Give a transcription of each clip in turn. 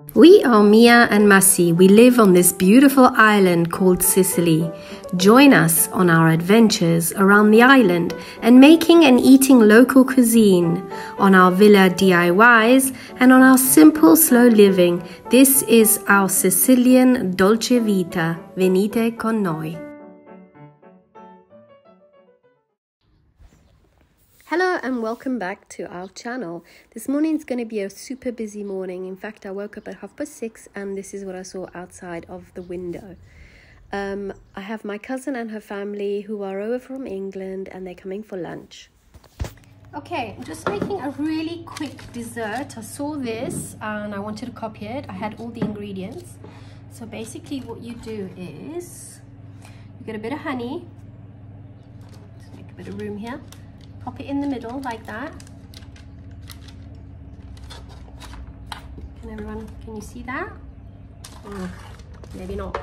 We are Mia and Massi. We live on this beautiful island called Sicily. Join us on our adventures around the island and making and eating local cuisine, on our villa DIYs and on our simple slow living. This is our Sicilian dolce vita. Venite con noi. Hello and welcome back to our channel. This morning is going to be a super busy morning. In fact, I woke up at 6:30 and this is what I saw outside of the window. I have my cousin and her family who are over from England and they're coming for lunch. Okay, I'm just making a really quick dessert. I saw this and I wanted to copy it. I had all the ingredients. So basically what you do is you get a bit of honey. Just make a bit of room here. Pop it in the middle like that. Can you see that? Oh, maybe not.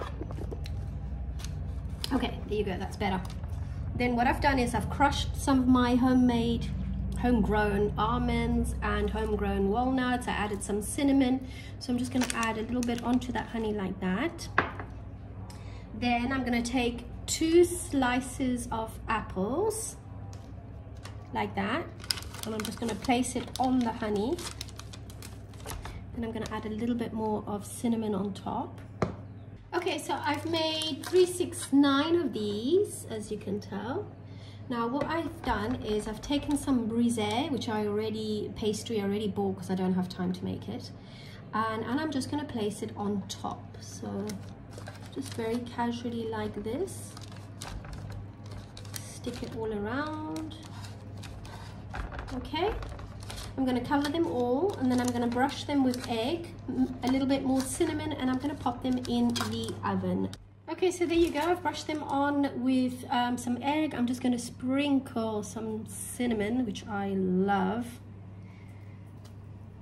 Okay, there you go, that's better. Then what I've done is I've crushed some of my homemade, homegrown almonds and homegrown walnuts. I added some cinnamon. So I'm just gonna add a little bit onto that honey like that. Then I'm gonna take 2 slices of apples, like that, and I'm just going to place it on the honey. Then I'm going to add a little bit more of cinnamon on top. Okay, so I've made 369 of these, as you can tell. Now what I've done is I've taken some brisée, which pastry I already bought because I don't have time to make it, and I'm just going to place it on top. So just very casually like this, stick it all around. Okay, I'm going to cover them all and then I'm going to brush them with egg, a little bit more cinnamon, and I'm going to pop them in the oven. Okay, so there you go. I've brushed them on with some egg. I'm just going to sprinkle some cinnamon, which I love.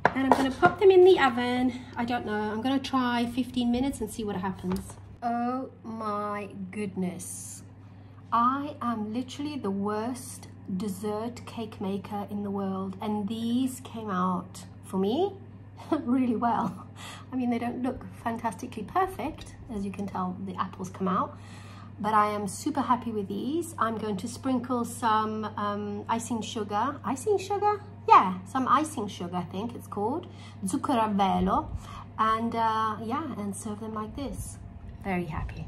And I'm going to pop them in the oven. I don't know. I'm going to try 15 minutes and see what happens. Oh my goodness. I am literally the worst dessert cake maker in the world, and these came out for me really well. I mean, they don't look fantastically perfect, as you can tell the apples come out, but I am super happy with these. I'm going to sprinkle some icing sugar, yeah, some icing sugar, I think it's called zucchero a velo, and yeah, and serve them like this. Very happy.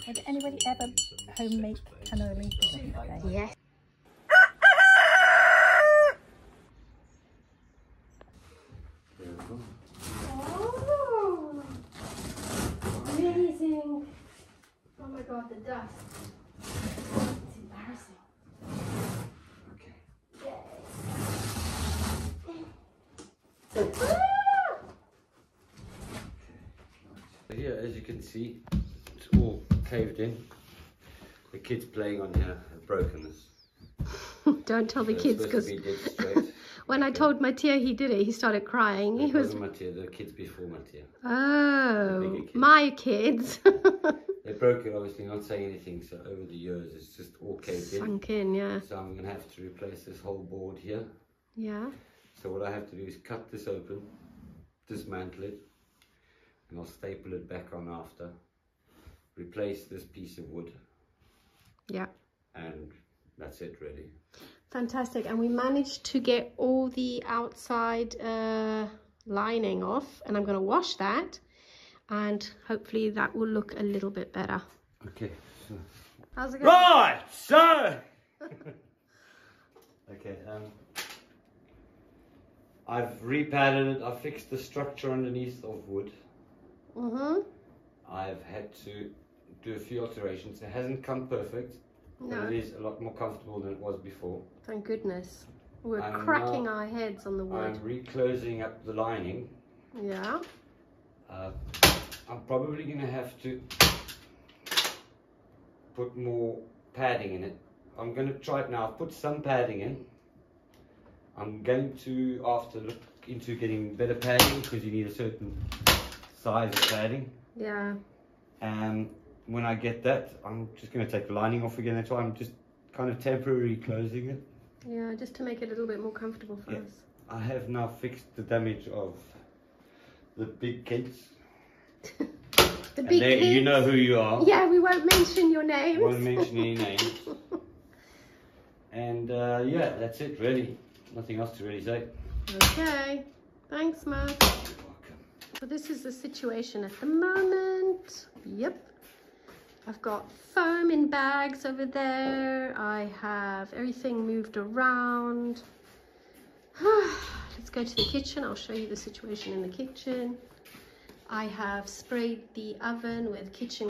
Has anybody ever homemade cannoli? Yes. Oh, amazing. Oh my God, the dust. It's embarrassing. Okay. Yes. Here, as you can see, it's all caved in. The kids playing on here have broken this. Don't tell the kids, because when I told Mattia he did it, he started crying. It wasn't Mattia, the kids before Mattia. Oh, kids. My kids. They broke it, obviously, not saying anything, so over the years it's just all caved in. Sunk in, yeah. So I'm going to have to replace this whole board here. Yeah. So what I have to do is cut this open, dismantle it, and I'll staple it back on after. Replace this piece of wood. Yeah. And that's it, really. Fantastic. And we managed to get all the outside lining off, and I'm going to wash that, and hopefully that will look a little bit better. Okay. So. How's it going? Right, so okay, I've repadded it. I fixed the structure underneath of wood. I've had to do a few alterations. It hasn't come perfect, no, but it is a lot more comfortable than it was before. Thank goodness. We're cracking our heads on the wood. I'm reclosing up the lining. Yeah. I'm probably going to have to put more padding in it. I'm going to try it now. I've put some padding in. I'm going to, after, look into getting better padding, because you need a certain size of padding. Yeah. And when I get that, I'm just going to take the lining off again. That's why I'm just kind of temporarily closing it. Yeah, just to make it a little bit more comfortable for us. I have now fixed the damage of the big kids. The big kids. You know who you are. Yeah, we won't mention your names. Won't mention any names. And yeah, that's it really. Nothing else to really say. Okay, thanks, Matt. You're welcome. So this is the situation at the moment. Yep. I've got foam in bags over there. I have everything moved around. Let's go to the kitchen. I'll show you the situation in the kitchen. I have sprayed the oven with kitchen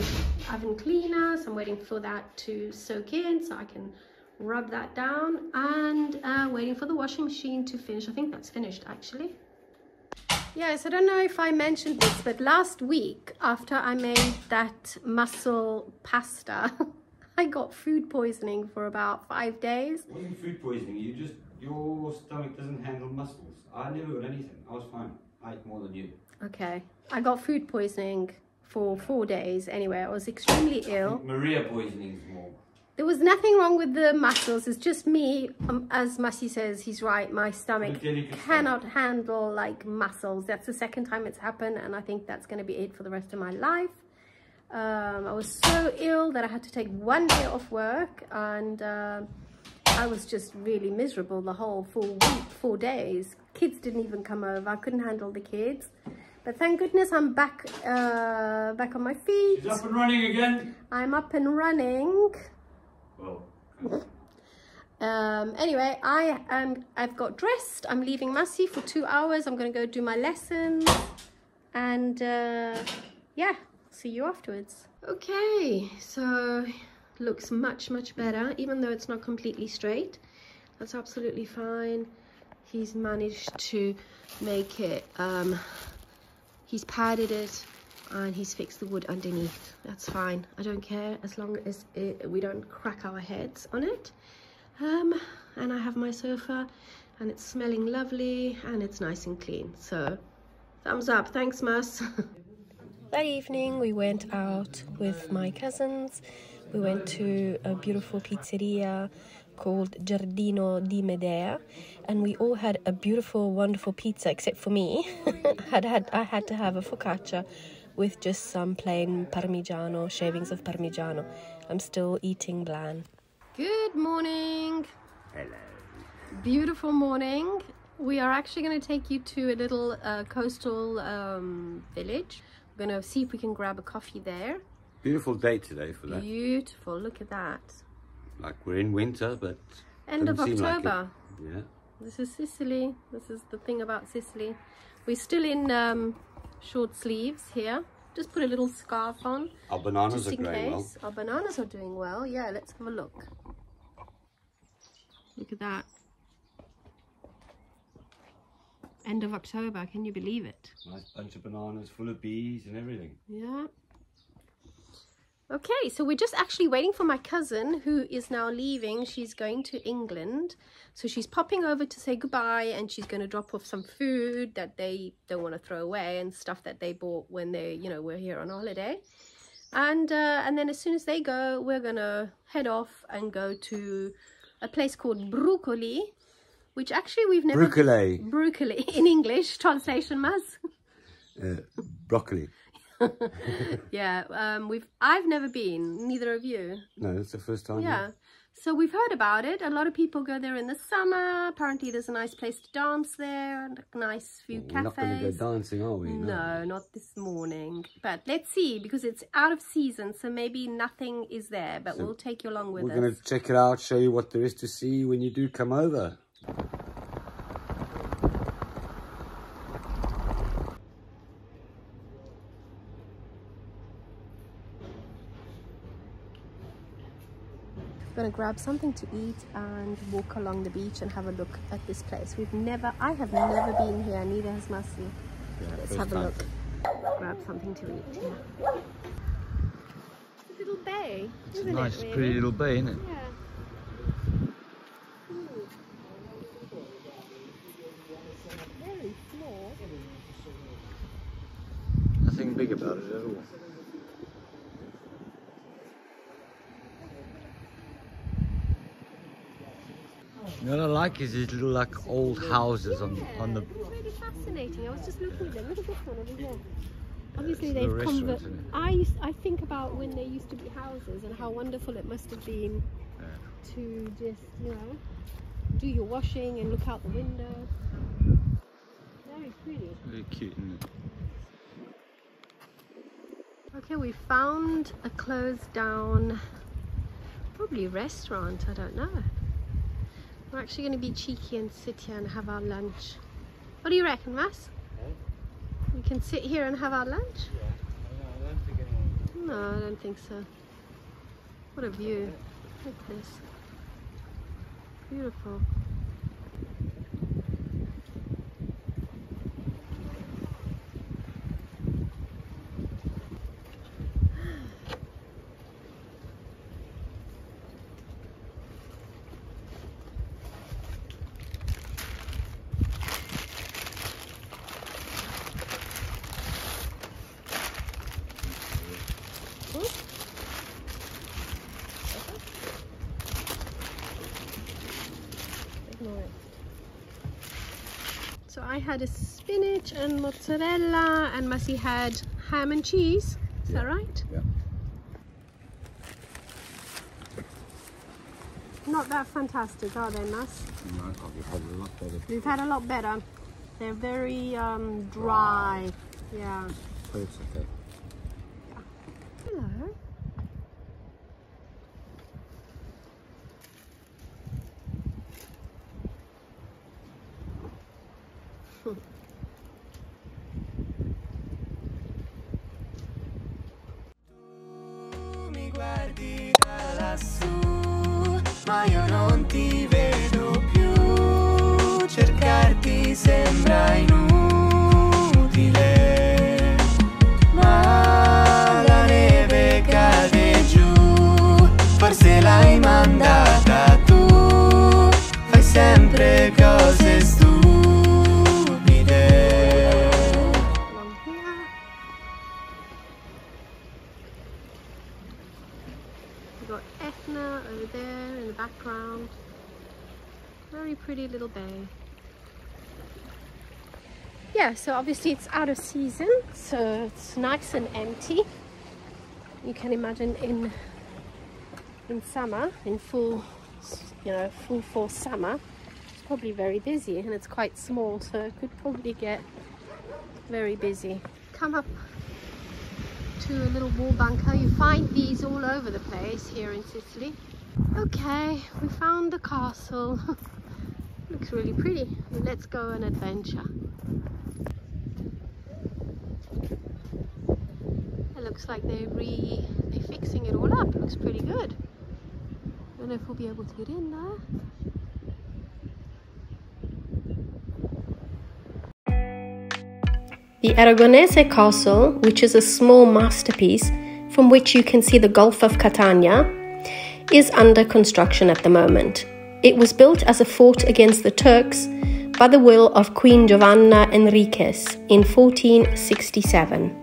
oven cleaner, so I'm waiting for that to soak in so I can rub that down, and waiting for the washing machine to finish. I think that's finished actually. Yes, I don't know if I mentioned this, but last week after I made that mussel pasta, I got food poisoning for about 5 days. It wasn't food poisoning, your stomach doesn't handle mussels. I never got anything, I was fine. I ate more than you. Okay, I got food poisoning for 4 days anyway. I was extremely ill. Maria poisoning is more. There was nothing wrong with the mussels, it's just me, as Massi says, he's right, my stomach cannot handle like mussels. That's the second time it's happened, and I think that's going to be it for the rest of my life. I was so ill that I had to take 1 day off work, and I was just really miserable the whole 4 days. Kids didn't even come over, I couldn't handle the kids. But thank goodness I'm back on my feet. She's up and running again. I'm up and running. Well, anyway, I've got dressed. I'm leaving Massi for 2 hours. I'm going to go do my lessons, and yeah, see you afterwards. Okay, so looks much better, even though it's not completely straight. That's absolutely fine. He's managed to make it, he's padded it, and he's fixed the wood underneath. That's fine, I don't care, as long as we don't crack our heads on it. And I have my sofa, and it's smelling lovely, and it's nice and clean, so thumbs up. Thanks, Mas. That evening we went out with my cousins. We went to a beautiful pizzeria called Giardino di Medea, and we all had a beautiful, wonderful pizza except for me. I had to have a focaccia with just some plain parmigiano, shavings of parmigiano. I'm still eating bland. Good morning. hello. Beautiful morning. We are actually going to take you to a little coastal village. We're going to see if we can grab a coffee there. Beautiful day today for that. Beautiful, look at that. Like we're in winter, but end of doesn't seem like October. it. Yeah. This is Sicily. This is the thing about Sicily. We're still in short sleeves here. Just put a little scarf on. Our bananas just are growing well. Our bananas are doing well. Yeah, let's have a look. Look at that. End of October, can you believe it? Nice bunch of bananas full of bees and everything. Yeah. Okay, so we're just actually waiting for my cousin who is now leaving. She's going to England. So she's popping over to say goodbye, and she's going to drop off some food that they don't want to throw away and stuff that they bought when they, you know, were here on holiday. And then as soon as they go, we're going to head off and go to a place called Brucoli, which actually we've never... Brucoli. Brucoli, in English. Translation, Mas? Broccoli. Yeah, I've never been, neither of you. No, it's the first time. Yeah, so we've heard about it. A lot of people go there in the summer. Apparently there's a nice place to dance there, and a nice few cafes. We're not going to go dancing, are we? No, not this morning. But let's see, because it's out of season, so maybe nothing is there, but we'll take you along with us. We're going to check it out, show you what there is to see when you do come over. Gonna grab something to eat and walk along the beach and have a look at this place. I have never been here, neither has Massi. Yeah, let's have a look. Grab something to eat. Yeah. It's a little bay, isn't it? Nice, really? pretty little bay, isn't it? Yeah. Very small. Nothing big about it at all. What I like is these little like old houses on the. It's really fascinating. I was just looking at them. Look at this one over here. Obviously, It's a they've restaurant, converted. isn't it? I think about when they used to be houses and how wonderful it must have been to just, you know, do your washing and look out the window. Very pretty. Very cute, isn't it? Okay, we found a closed down, probably restaurant, I don't know. We're actually going to be cheeky and sit here and have our lunch. What do you reckon, Mass? We can sit here and have our lunch? Yeah. I don't think anyone. No, I don't think so. What a view. Look at this. Beautiful. So I had a spinach and mozzarella, and Massi had ham and cheese. Is that right? Yeah. Not that fantastic, are they, Mas? No, I've had a lot better. We've had a lot better. They're very dry. Yeah. But it's okay. Hello. Mi guardi da lassù, ma io non ti vedo più. Cercarti sembra inutile, ma la neve cade giù. Forse l'hai mandata tu, fai sempre cose stupide. Along here. We've got Etna over there in the background. Very pretty little bay. Yeah, so obviously it's out of season, so it's nice and empty. You can imagine in summer, in full, you know, full force summer, it's probably very busy, and it's quite small, so it could probably get very busy. Come up to a little wall bunker. You find these all over the place here in Sicily. Okay, we found the castle. Looks really pretty. Let's go on adventure. It looks like they're fixing it all up. Looks pretty good. Don't know if we'll be able to get in there. The Aragonese Castle, which is a small masterpiece from which you can see the Gulf of Catania, is under construction at the moment. It was built as a fort against the Turks by the will of Queen Giovanna Enriquez in 1467.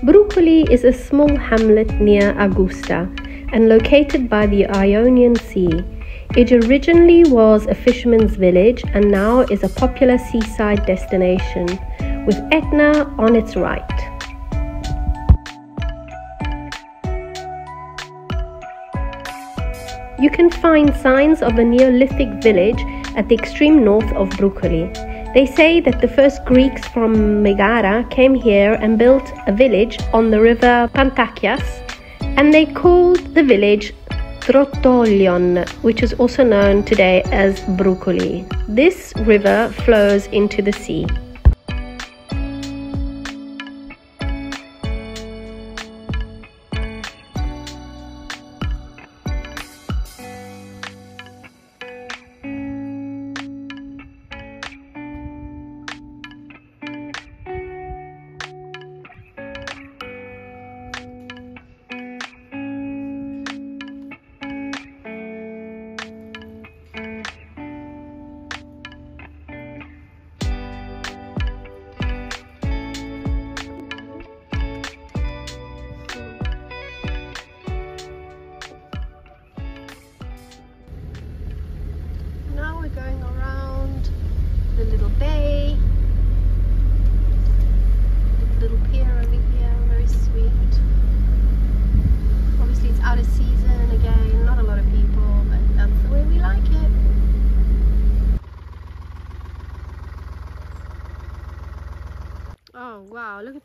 Brucoli is a small hamlet near Augusta and located by the Ionian Sea. It originally was a fisherman's village and now is a popular seaside destination, with Etna on its right. You can find signs of a Neolithic village at the extreme north of Brucoli. They say that the first Greeks from Megara came here and built a village on the river Pantakias, and they called the village Trotolion, which is also known today as Brucoli. This river flows into the sea.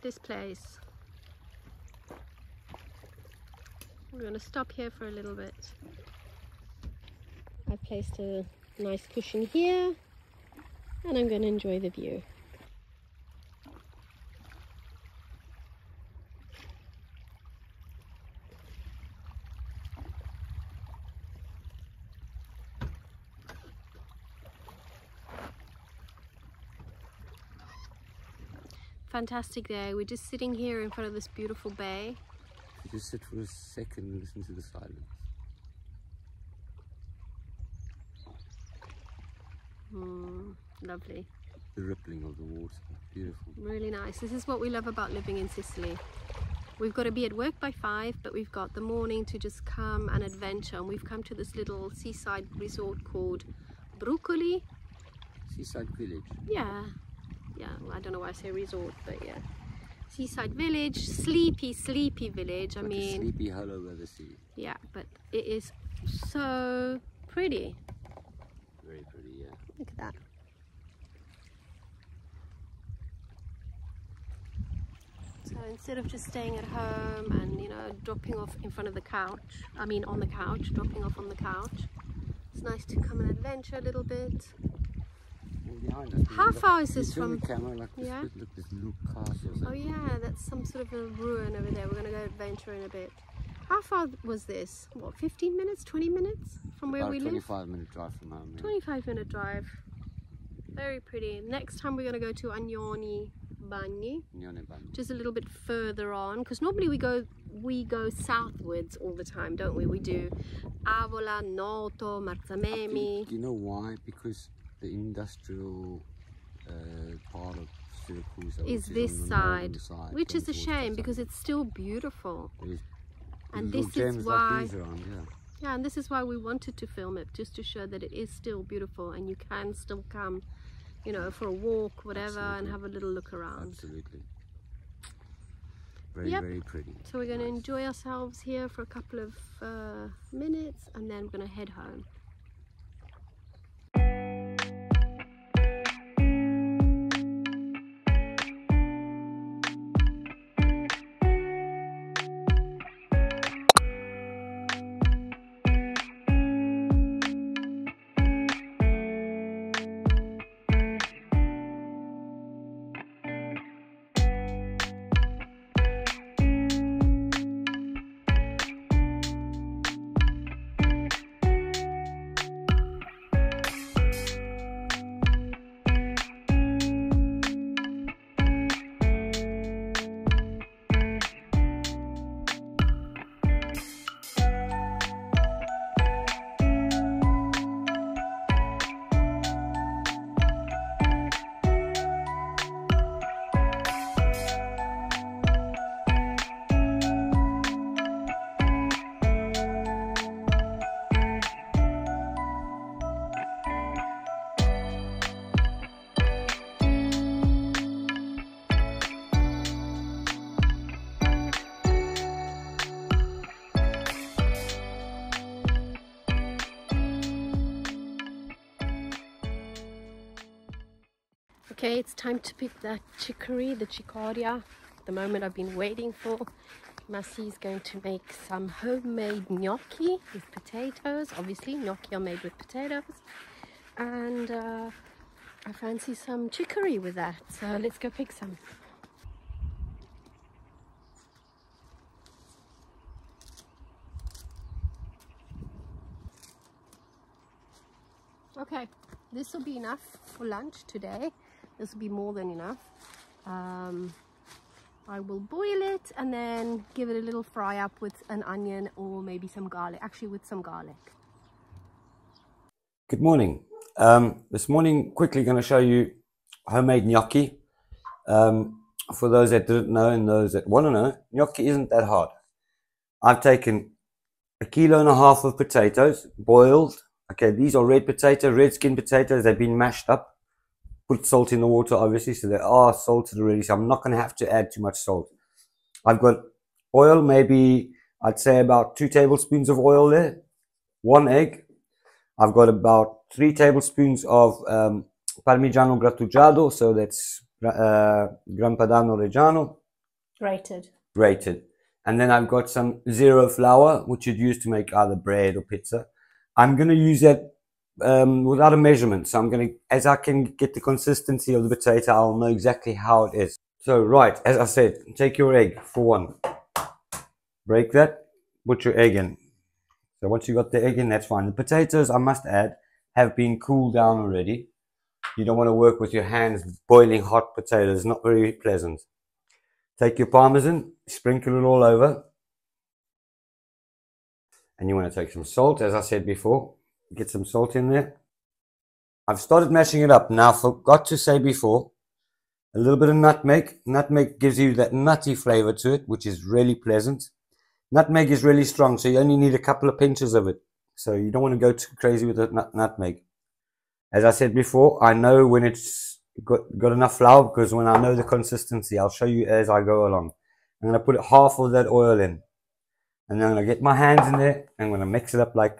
this place. We're going to stop here for a little bit. I've placed a nice cushion here and I'm going to enjoy the view. Fantastic day. We're just sitting here in front of this beautiful bay. Just sit for a second and listen to the silence. Lovely. The rippling of the water. Beautiful. Really nice. This is what we love about living in Sicily. We've got to be at work by 5, but we've got the morning to just come and adventure. And we've come to this little seaside resort called Brucoli. Seaside village. Yeah. Well, I don't know why I say resort, but yeah. Seaside village, sleepy village. I mean, a sleepy hollow by the sea. Yeah, but it is so pretty. Very pretty, yeah. Look at that. So instead of just staying at home and, you know, dropping off in front of the couch, I mean on the couch, dropping off on the couch, it's nice to come and adventure a little bit. How far is this from? The camera like this, yeah. Look, this little castle. Oh yeah, that's some sort of a ruin over there. We're gonna go adventure in a bit. How far was this? What, 15 minutes, 20 minutes from where we live? 25-minute drive from home. Yeah. 25-minute drive. Very pretty. Next time we're gonna go to Agnoni Bagni, just a little bit further on, because normally we go southwards all the time, don't we? We do Avola, Noto, Marzamemi. You know why? Because the industrial part of Sirancusan is this side, which is a shame because it's still beautiful. And this is why, like around, yeah, and this is why we wanted to film it, just to show that it is still beautiful and you can still come, you know, for a walk, whatever, and have a little look around. Absolutely. Very, very pretty. So we're going to enjoy ourselves here for a couple of minutes and then we're going to head home. Okay, it's time to pick that chickory, the cicoria, the moment I've been waiting for. Massi is going to make some homemade gnocchi with potatoes. Obviously, gnocchi are made with potatoes. And I fancy some chickory with that, so let's go pick some. Okay, this will be enough for lunch today. This will be more than enough. I will boil it and then give it a little fry up with an onion or maybe some garlic, actually with some garlic. Good morning. This morning, quickly going to show you homemade gnocchi. For those that didn't know and those that want to know, gnocchi isn't that hard. I've taken 1.5 kilos of potatoes, boiled. Okay, these are red skin potatoes. They've been mashed up. Put salt in the water, obviously, so they are salted already. So I'm not going to have to add too much salt. I've got oil, maybe I'd say about 2 tablespoons of oil there. 1 egg. I've got about 3 tablespoons of Parmigiano Grattugiato, so that's Gran Padano Reggiano. Grated. Grated. And then I've got some zero flour, which you'd use to make either bread or pizza. I'm going to use that without a measurement. So I'm going to, as I can get the consistency of the potato, I'll know exactly how it is. So, right, as I said, take your egg for one. Break that, put your egg in. So once you got the egg in, that's fine. The potatoes, I must add, have been cooled down already. You don't want to work with your hands boiling hot potatoes, not very pleasant. Take your parmesan, sprinkle it all over. And you want to take some salt, as I said before. Get some salt in there. I've started mashing it up. Now, I forgot to say before, a little bit of nutmeg. Nutmeg gives you that nutty flavor to it, which is really pleasant. Nutmeg is really strong, so you only need a couple of pinches of it. So you don't want to go too crazy with the nutmeg. As I said before, I know when it's got enough flour, because when I know the consistency, I'll show you as I go along. I'm going to put half of that oil in. And then I'm going to get my hands in there. And I'm going to mix it up like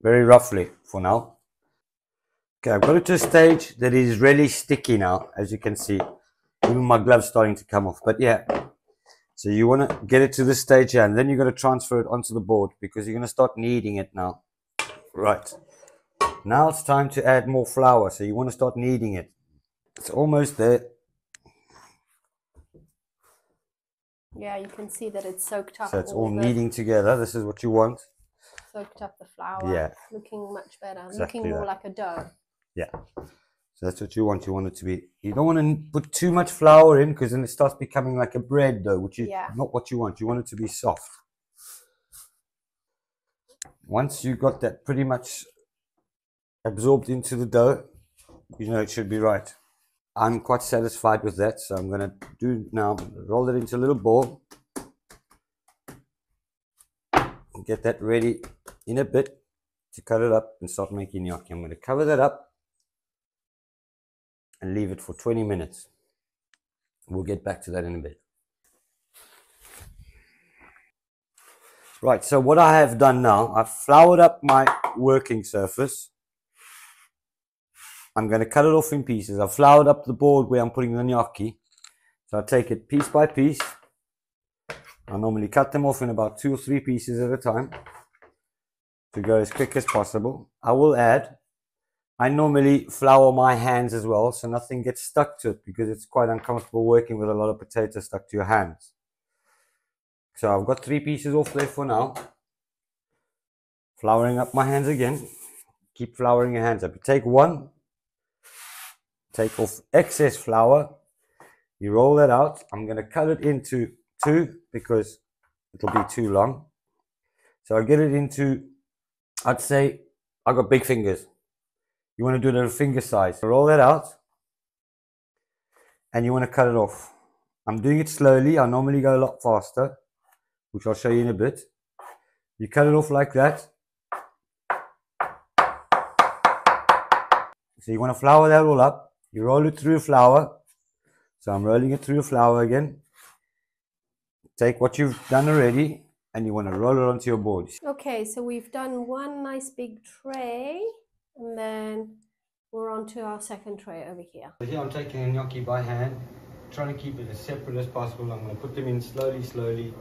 very roughly for now. Okay, I've got it to a stage that is really sticky now, as you can see. Even my glove's starting to come off. But yeah, so you want to get it to this stage here. And then you're going to transfer it onto the board because you're going to start kneading it now. Right. Now it's time to add more flour. So you want to start kneading it. It's almost there. Yeah, you can see that it's soaked up. So it's all kneading together. This is what you want. Soaked up the flour. Yeah. Looking much better. Exactly Looking more that. like a dough. Yeah. So that's what you want. You want it to be. You don't want to put too much flour in because then it starts becoming like a bread dough, which is not what you want. You want it to be soft. Once you got that pretty much absorbed into the dough, you know it should be right. I'm quite satisfied with that, so I'm going to do now, roll it into a little ball. Get that ready in a bit to cut it up and start making gnocchi. I'm going to cover that up and leave it for 20 minutes. We'll get back to that in a bit. Right, so what I have done now, I've floured up my working surface. I'm going to cut it off in pieces. I've floured up the board where I'm putting the gnocchi. So I take it piece by piece. I normally cut them off in about 2 or 3 pieces at a time to go as quick as possible. I will add, I normally flour my hands as well so nothing gets stuck to it because it's quite uncomfortable working with a lot of potatoes stuck to your hands. So I've got 3 pieces off there for now. Flouring up my hands again. Keep flouring your hands up. You take one. Take off excess flour, you roll that out. I'm going to cut it into 2 because it'll be too long. So I get it into, I'd say, I got big fingers. You want to do it at a finger size. So roll that out and you want to cut it off. I'm doing it slowly. I normally go a lot faster, which I'll show you in a bit. You cut it off like that. So you want to flour that all up. You roll it through flour. So I'm rolling it through flour again. Take what you've done already and you want to roll it onto your board. Okay, so we've done one nice big tray and then we're on to our second tray over here. So here I'm taking a gnocchi by hand, trying to keep it as separate as possible. I'm going to put them in slowly.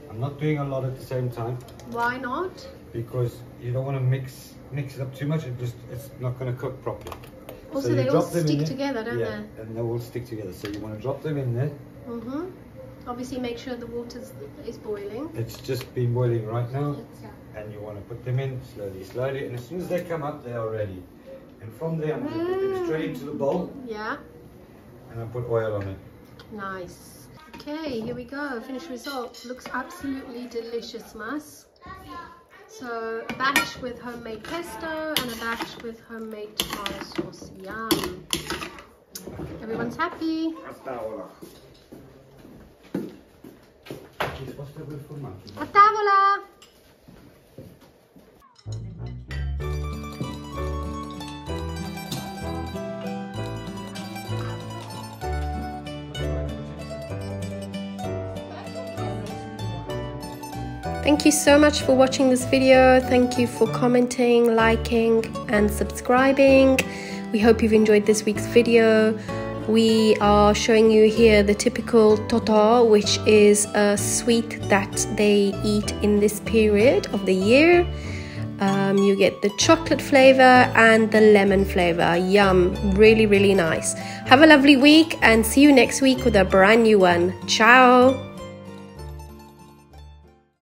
I'm not doing a lot at the same time. Why not? Because you don't want to mix it up too much. It's not going to cook properly. Also, so they all stick together, don't they? And they all stick together. So you want to drop them in there. Obviously, make sure the water is boiling. It's just been boiling right now. And you want to put them in slowly. And as soon as they come up, they are ready. And from there, I'm going to put them straight into the bowl. Yeah. And I put oil on it. Nice. Okay, here we go. Finished result. Looks absolutely delicious, Mas. So a batch with homemade pesto and a batch with homemade tomato sauce. Yum. Everyone's happy. A tavola! Thank you so much for watching this video. Thank you for commenting, liking and subscribing. We hope you've enjoyed this week's video. We are showing you here the typical Toto, which is a sweet that they eat in this period of the year. You get the chocolate flavor and the lemon flavor. Yum, really, really nice. Have a lovely week and see you next week with a brand new one. Ciao!